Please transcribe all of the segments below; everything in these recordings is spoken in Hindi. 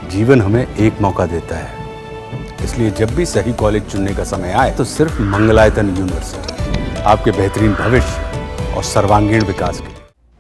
जीवन हमें एक मौका देता है, इसलिए जब भी सही कॉलेज चुनने का समय आए तो सिर्फ मंगलायतन यूनिवर्सिटी आपके बेहतरीन भविष्य और सर्वांगीण विकास के लिए।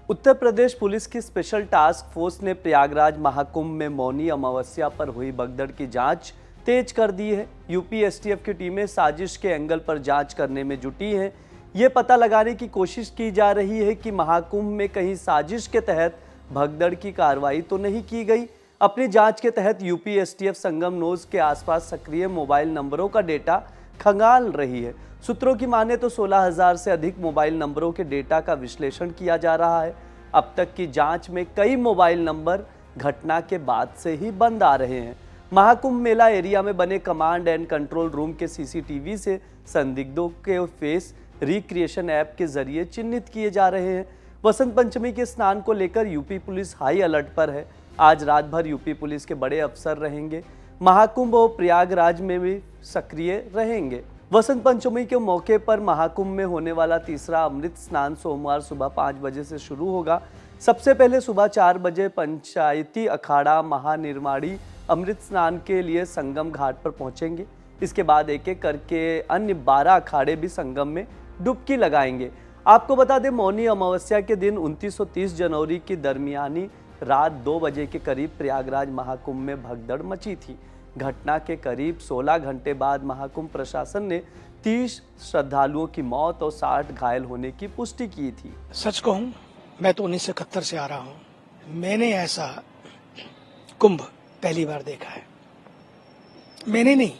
उत्तर प्रदेश पुलिस की स्पेशल टास्क फोर्स ने प्रयागराज महाकुंभ में मौनी अमावस्या पर हुई भगदड़ की जांच तेज कर दी है। यूपी एसटीएफ की टीमें साजिश के एंगल पर जांच करने में जुटी हैं। ये पता लगाने की कोशिश की जा रही है कि महाकुंभ में कहीं साजिश के तहत भगदड़ की कार्रवाई तो नहीं की गई। अपनी जांच के तहत यूपी एसटीएफ संगम नोज के आसपास सक्रिय मोबाइल नंबरों का डेटा खंगाल रही है। सूत्रों की माने तो 16,000 से अधिक मोबाइल नंबरों के डेटा का विश्लेषण किया जा रहा है। अब तक की जांच में कई मोबाइल नंबर घटना के बाद से ही बंद आ रहे हैं। महाकुंभ मेला एरिया में बने कमांड एंड कंट्रोल रूम के सीसीटीवी से संदिग्धों के फेस रिक्रिएशन ऐप के जरिए चिन्हित किए जा रहे हैं। वसंत पंचमी के स्नान को लेकर यूपी पुलिस हाई अलर्ट पर है। आज रात भर यूपी पुलिस के बड़े अफसर रहेंगे। महाकुंभ और प्रयागराज में भी सक्रिय रहेंगे। वसंत पंचमी के मौके पर महाकुंभ में होने वाला तीसरा अमृत स्नान सोमवार सुबह 5 बजे से शुरू होगा। सबसे पहले सुबह 4 बजे पंचायती अखाड़ा महानिर्माणी अमृत स्नान के लिए संगम घाट पर पहुंचेंगे। इसके बाद एक एक करके अन्य 12 अखाड़े भी संगम में डुबकी लगाएंगे। आपको बता दें, मौनी अमावस्या के दिन 29 और 30 जनवरी की दरमियानी रात 2 बजे के करीब प्रयागराज महाकुंभ में भगदड़ मची थी। घटना के करीब 16 घंटे बाद महाकुंभ प्रशासन ने 30 श्रद्धालुओं की मौत और 60 घायल होने की पुष्टि की थी। सच कहूं, मैं तो 1971 से आ रहा हूं। मैंने ऐसा कुंभ पहली बार देखा है। मैंने नहीं,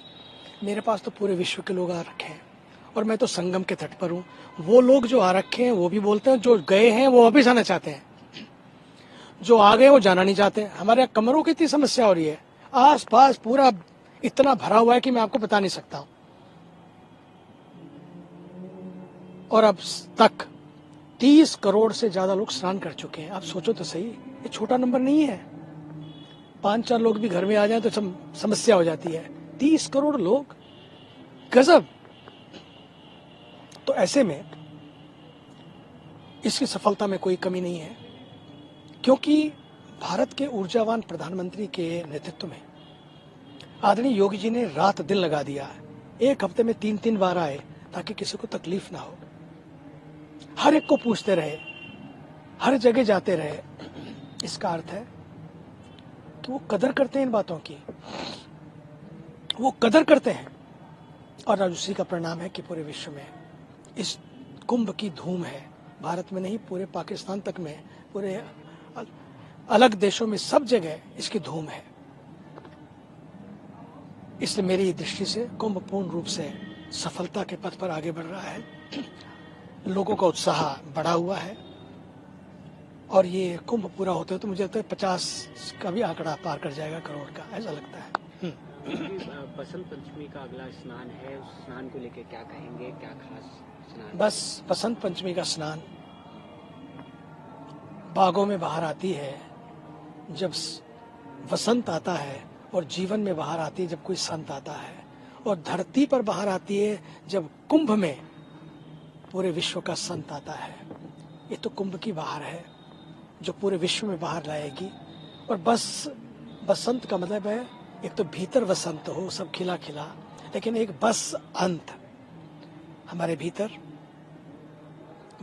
मेरे पास तो पूरे विश्व के लोग आ रखे हैं और मैं तो संगम के तट पर हूं। वो लोग जो आ रखे हैं वो भी बोलते हैं, जो गए हैं वो वापिस आना चाहते हैं, जो आ गए वो जाना नहीं चाहते। हमारे यहाँ कमरों की इतनी समस्या हो रही है, आस पास पूरा इतना भरा हुआ है कि मैं आपको बता नहीं सकता हूं। और अब तक 30 करोड़ से ज्यादा लोग स्नान कर चुके हैं। आप सोचो तो सही, ये छोटा नंबर नहीं है। 5-4 लोग भी घर में आ जाएं तो समस्या हो जाती है। 30 करोड़ लोग, गजब। तो ऐसे में इसकी सफलता में कोई कमी नहीं है, क्योंकि भारत के ऊर्जावान प्रधानमंत्री के नेतृत्व में आदरणीय योगी जी ने रात दिन लगा दिया। एक हफ्ते में 3-3 बार आए ताकि किसी को तकलीफ ना हो। हर एक को पूछते रहे, हर जगह जाते रहे। इसका अर्थ है कि वो कदर करते हैं इन बातों की, वो कदर करते हैं। और आज उसी का परिणाम है कि पूरे विश्व में इस कुंभ की धूम है। भारत में नहीं, पूरे पाकिस्तान तक में, पूरे अलग देशों में, सब जगह इसकी धूम है। इसलिए मेरी दृष्टि से कुंभ पूर्ण रूप से सफलता के पथ पर आगे बढ़ रहा है। लोगों का उत्साह बढ़ा हुआ है और ये कुंभ पूरा होते हो तो मुझे लगता है 50 का भी आंकड़ा पार कर जाएगा, करोड़ का, ऐसा लगता है। बसंत पंचमी का अगला स्नान है, उस स्नान को लेकर क्या कहेंगे, क्या खास स्नान? बस बसंत पंचमी का स्नान बागों में बाहर आती है जब वसंत आता है, और जीवन में बाहर आती है जब कोई संत आता है, और धरती पर बाहर आती है जब कुंभ में पूरे विश्व का संत आता है। ये तो कुंभ की बहार है जो पूरे विश्व में बाहर लाएगी। और बस बसंत का मतलब है एक तो भीतर वसंत हो, सब खिला खिला, लेकिन एक बस अंत हमारे भीतर,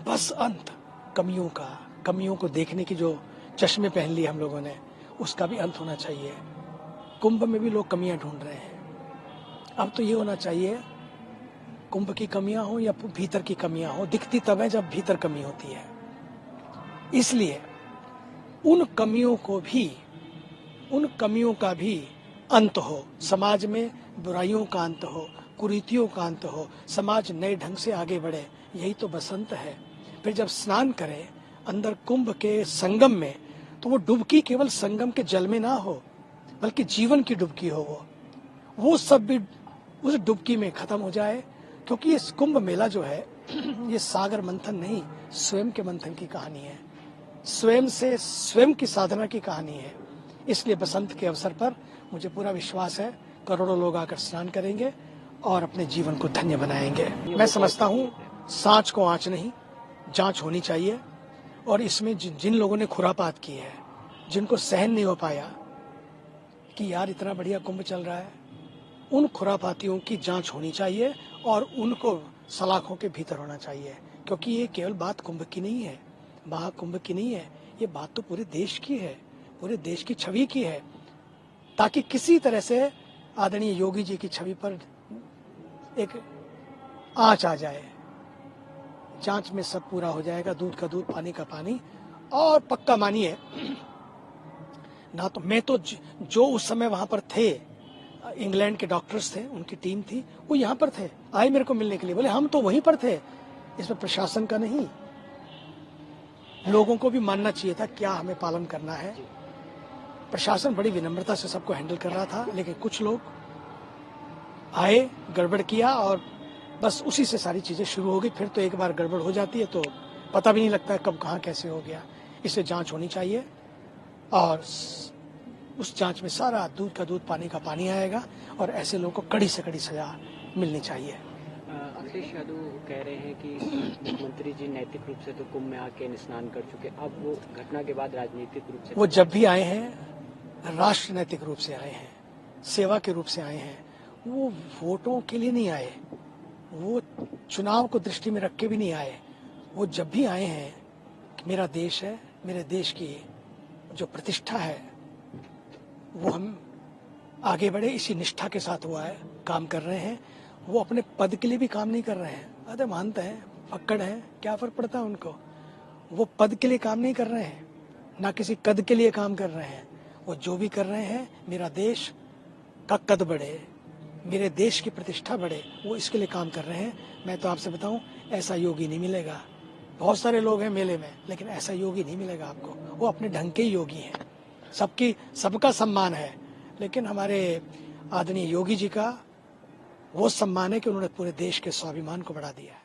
बस अंत कमियों को देखने की जो चश्मे पहन लिए हम लोगों ने, उसका भी अंत होना चाहिए। कुंभ में भी लोग कमियां ढूंढ रहे हैं। अब तो ये होना चाहिए, कुंभ की कमियां हो या भीतर की कमियां हो, दिखती तब है जब भीतर कमी होती है। इसलिए उन कमियों का भी अंत हो, समाज में बुराइयों का अंत हो, कुरीतियों का अंत हो, समाज नए ढंग से आगे बढ़े। यही तो बसंत है। फिर जब स्नान करें अंदर कुंभ के संगम में, तो वो डुबकी केवल संगम के जल में ना हो, बल्कि जीवन की डुबकी हो। वो सब भी उस डुबकी में खत्म हो जाए। क्योंकि ये कुंभ मेला जो है ये सागर मंथन नहीं, स्वयं के मंथन की कहानी है, स्वयं से स्वयं की साधना की कहानी है। इसलिए बसंत के अवसर पर मुझे पूरा विश्वास है करोड़ों लोग आकर स्नान करेंगे और अपने जीवन को धन्य बनाएंगे। मैं समझता हूँ सांच को आंच नहीं, जांच होनी चाहिए। और इसमें जिन लोगों ने खुरापात की है, जिनको सहन नहीं हो पाया कि यार इतना बढ़िया कुंभ चल रहा है, उन खुराफातियों की जांच होनी चाहिए और उनको सलाखों के भीतर होना चाहिए, क्योंकि ये केवल बात कुंभ की नहीं है, महाकुंभ की नहीं है, ये बात तो पूरे देश की है, पूरे देश की छवि की है, ताकि किसी तरह से आदरणीय योगी जी की छवि पर एक आंच आ जाए। जांच में सब पूरा हो जाएगा, दूध का दूध, पानी का पानी। और पक्का मानिए ना, तो मैं तो जो उस समय वहां पर थे, इंग्लैंड के डॉक्टर्स थे, उनकी टीम थी, वो यहाँ पर थे, आए मेरे को मिलने के लिए, बोले हम तो वहीं पर थे, इसमें प्रशासन का नहीं, लोगों को भी मानना चाहिए था क्या हमें पालन करना है। प्रशासन बड़ी विनम्रता से सबको हैंडल कर रहा था, लेकिन कुछ लोग आए, गड़बड़ किया और बस उसी से सारी चीजें शुरू हो गई। फिर तो एक बार गड़बड़ हो जाती है तो पता भी नहीं लगता कब कहाँ कैसे हो गया। इसे जांच होनी चाहिए और उस जांच में सारा दूध का दूध, पानी का पानी आएगा और ऐसे लोगों को कड़ी से कड़ी सजा मिलनी चाहिए। अखिलेश यादव कह रहे हैं कि मुख्यमंत्री जी नैतिक रूप से तो कुंभ में आके स्नान कर चुके, अब वो घटना के बाद राजनीतिक रूप से वो जब भी आए हैं राष्ट्रनैतिक रूप से आए हैं, सेवा के रूप से आए हैं, वो वोटों के लिए नहीं आए, वो चुनाव को दृष्टि में रख के भी नहीं आए। वो जब भी आए हैं कि मेरा देश है, मेरे देश की जो प्रतिष्ठा है वो हम आगे बढ़े, इसी निष्ठा के साथ हुआ है, काम कर रहे हैं। वो अपने पद के लिए भी काम नहीं कर रहे हैं, अरे मानते हैं पक्कड़ हैं, क्या फर्क पड़ता है उनको। वो पद के लिए काम नहीं कर रहे हैं, ना किसी कद के लिए काम कर रहे हैं। वो जो भी कर रहे हैं, मेरा देश का कद बढ़े, मेरे देश की प्रतिष्ठा बढ़े, वो इसके लिए काम कर रहे हैं। मैं तो आपसे बताऊं, ऐसा योगी नहीं मिलेगा। बहुत सारे लोग हैं मेले में, लेकिन ऐसा योगी नहीं मिलेगा आपको। वो अपने ढंग के ही योगी हैं, सबका सम्मान है, लेकिन हमारे आदरणीय योगी जी का वो सम्मान है कि उन्होंने पूरे देश के स्वाभिमान को बढ़ा दिया है।